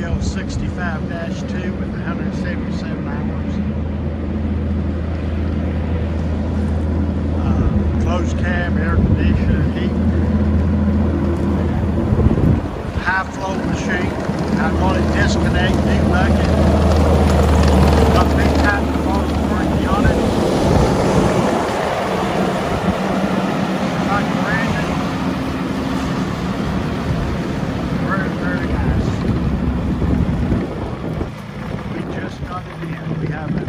SVL65-2 with 177 hours. Closed cab, air conditioner, heat. High flow machine. Hydraulic disconnect, new bucket. Got big type of motor warranty on it. Like brand new. Very, very nice. We just got it in. We haven't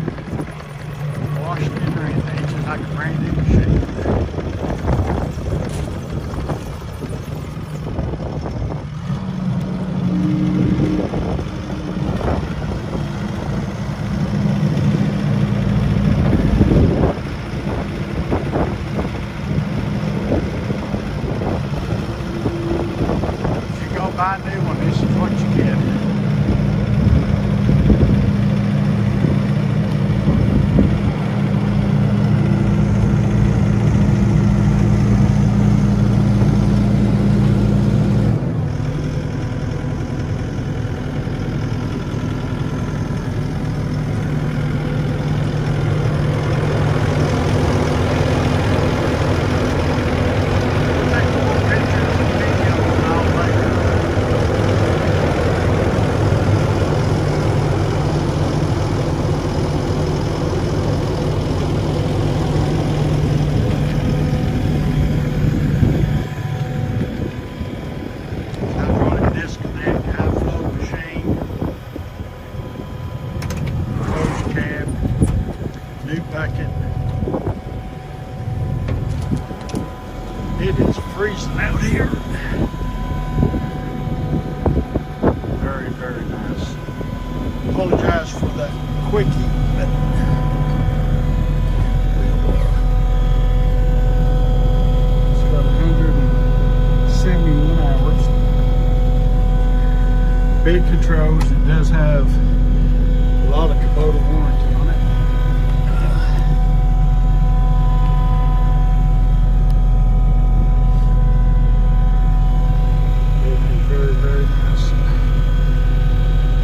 washed it or anything. It's just like a brand new machine. Buy a new one, this is what you get. New bucket. It is freezing out here. Very, very nice. Apologize for the quickie, but it's got 171 hours. Big controls. It does have a lot of Kubota warranty.